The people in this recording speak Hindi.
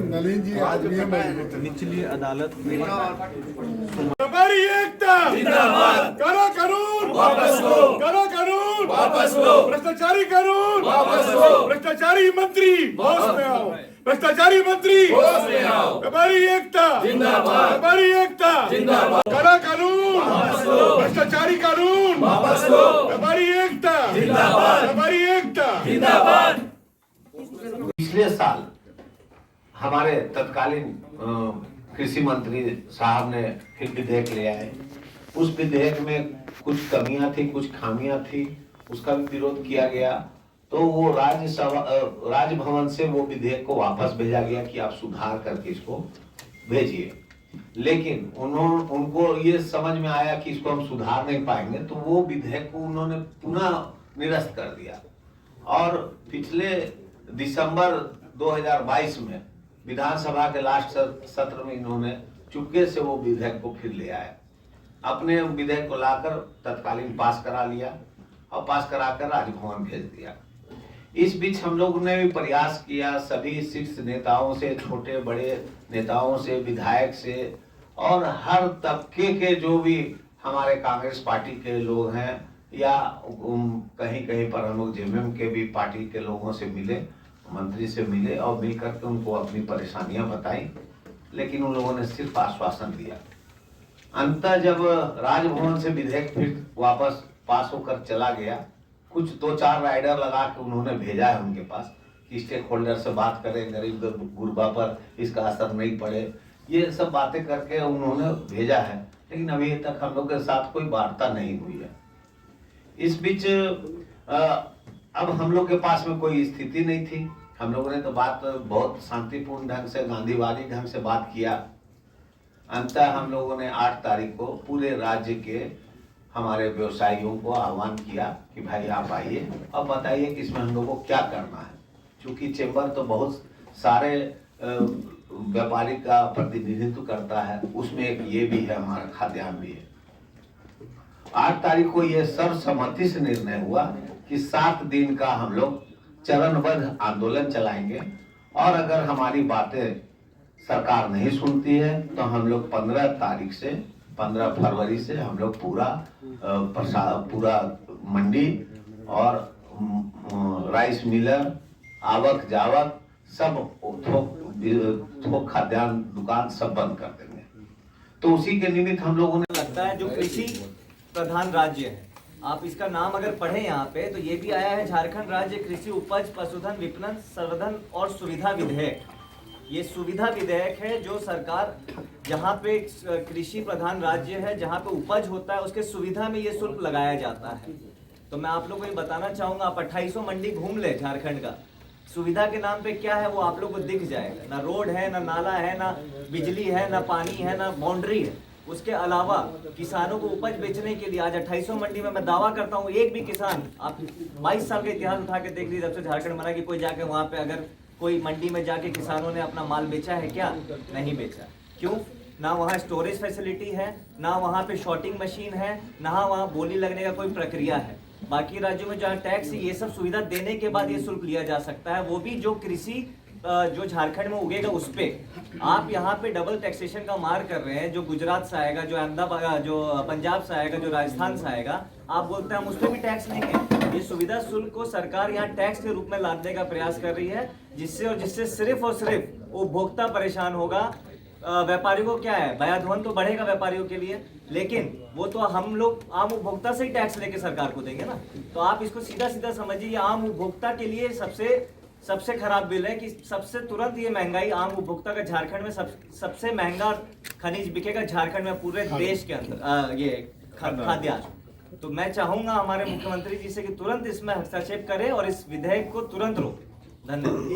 नलिन जी आज निचली अदालत में हमारी एकता जिंदाबाद। करो कानून वापस लो, करो कानून वापस लो, भ्रष्टाचारी कानून वापस लो, भ्रष्टाचारी मंत्री होश में आओ, भ्रष्टाचारी मंत्री होश में आओ। हमारी एकता जिंदाबाद, हमारी एकता जिंदाबाद। करो कानून वापस लो, भ्रष्टाचारी कानून वापस लो, हमारी एकता जिंदाबाद, हमारी एकता जिंदाबाद। पिछले साल हमारे तत्कालीन कृषि मंत्री साहब ने फिर विधेयक ले आए। उस विधेयक में कुछ कमियां थी, कुछ खामियां थी, उसका भी विरोध किया गया। तो वो राजभवन से वो विधेयक को वापस भेजा गया कि आप सुधार करके इसको भेजिए। लेकिन उनको ये समझ में आया कि इसको हम सुधार नहीं पाएंगे, तो वो विधेयक को उन्होंने पुनः निरस्त कर दिया। और पिछले दिसंबर 2022 में विधानसभा के लास्ट सत्र में इन्होंने चुपके से वो विधेयक को फिर ले आए। अपने विधेयक को लाकर तत्कालीन पास करा लिया और पास कराकर राजभवन भेज दिया। इस बीच हम लोगों ने भी प्रयास किया, सभी शीर्ष नेताओं से, छोटे बड़े नेताओं से, विधायक से और हर तबके के जो भी हमारे कांग्रेस पार्टी के लोग हैं या कहीं कहीं पर हम लोग जेएमएम के भी पार्टी के लोगों से मिले, मंत्री से मिले और मिलकर के उनको अपनी परेशानियां बताई। लेकिन उन लोगों ने सिर्फ आश्वासन दिया। अंततः जब राजभवन से विधेयक फिर वापस पास होकर चला गया, कुछ 2-4 राइडर लगा के उन्होंने भेजा है उनके पास कि स्टेक होल्डर से बात करें, गरीब गुरबा पर इसका असर नहीं पड़े, ये सब बातें करके उन्होंने भेजा है। लेकिन अभी तक हम लोग के साथ कोई वार्ता नहीं हुई है। इस बीच अब हम लोग के पास में कोई स्थिति नहीं थी। हम लोगों ने तो बात बहुत शांतिपूर्ण ढंग से, गांधीवादी ढंग से बात किया। अंततः हम लोगों ने 8 तारीख को पूरे राज्य के हमारे व्यवसायियों को आह्वान किया कि भाई आप आइए और बताइए कि इसमें हम लोगों को क्या करना है। क्योंकि चेंबर तो बहुत सारे व्यापारी का प्रतिनिधित्व करता है, उसमें एक ये भी है, हमारा खाद्यान्न भी है। 8 तारीख को यह सर्वसम्मति से निर्णय हुआ कि 7 दिन का हम लोग चरणबद्ध आंदोलन चलाएंगे और अगर हमारी बातें सरकार नहीं सुनती है तो हम लोग 15 फरवरी से हम लोग पूरा मंडी और राइस मिलर, आवक जावक सब थोक खाद्यान्न दुकान सब बंद कर देंगे। तो उसी के निमित्त हम लोगों ने लगता है जो कृषि प्रधान राज्य है, आप इसका नाम अगर पढ़ें यहाँ पे तो ये भी आया है झारखंड राज्य कृषि उपज पशुधन विपणन संवर्धन और सुविधा विधेयक। ये सुविधा विधेयक है जो सरकार जहाँ पे कृषि प्रधान राज्य है, जहाँ पे उपज होता है उसके सुविधा में ये शुल्क लगाया जाता है। तो मैं आप लोगों को ये बताना चाहूँगा, आप 2800 मंडी घूम ले झारखंड का, सुविधा के नाम पे क्या है वो आप लोग को दिख जाएगा। ना रोड है, ना नाला है, ना बिजली है, ना पानी है, ना बाउंड्री है। उसके अलावा किसानों को उपज बेचने के लिए आज 2800 मंडी में मैं दावा करता हूँ एक भी किसान, आप 22 साल का इतिहास उठा के देख लीजिए, जब से झारखंड बना कि कोई जाके वहाँ पे अगर कोई मंडी में जाके किसानों ने अपना माल बेचा है क्या? नहीं बेचा। क्यों? ना वहाँ स्टोरेज फैसिलिटी है, ना वहाँ पे शॉर्टिंग मशीन है, ना वहाँ बोली लगने का कोई प्रक्रिया है। बाकी राज्यों में जहाँ टैक्स ये सब सुविधा देने के बाद ये शुल्क लिया जा सकता है, वो भी जो कृषि जो झारखंड में उगेगा उस पे। आप यहाँ पे डबल टैक्सेशन का मार कर रहे हैं, जो गुजरात से आएगा, जो अहमदाबाद, जो पंजाब से आएगा, जो राजस्थान से आएगा, आप बोलते हैं हम उस पर भी टैक्स लेंगे। ये सुविधा शुल्क को सरकार यहाँ टैक्स के रूप में लादने का प्रयास कर रही है, जिससे सिर्फ और सिर्फ उपभोक्ता परेशान होगा। व्यापारियों को क्या है, बयाधवन तो बढ़ेगा व्यापारियों के लिए, लेकिन वो तो हम लोग आम उपभोक्ता से ही टैक्स लेके सरकार को देंगे ना। तो आप इसको सीधा सीधा समझिए, ये आम उपभोक्ता के लिए सबसे खराब बिल है कि सबसे तुरंत ये महंगाई आम उपभोक्ता का झारखंड में सबसे महंगा खनिज बिकेगा झारखंड में पूरे देश के अंदर, ये खाद्यान्न। तो मैं चाहूंगा हमारे मुख्यमंत्री जी से कि तुरंत इसमें हस्तक्षेप करें और इस विधेयक को तुरंत रोकें। धन्यवाद।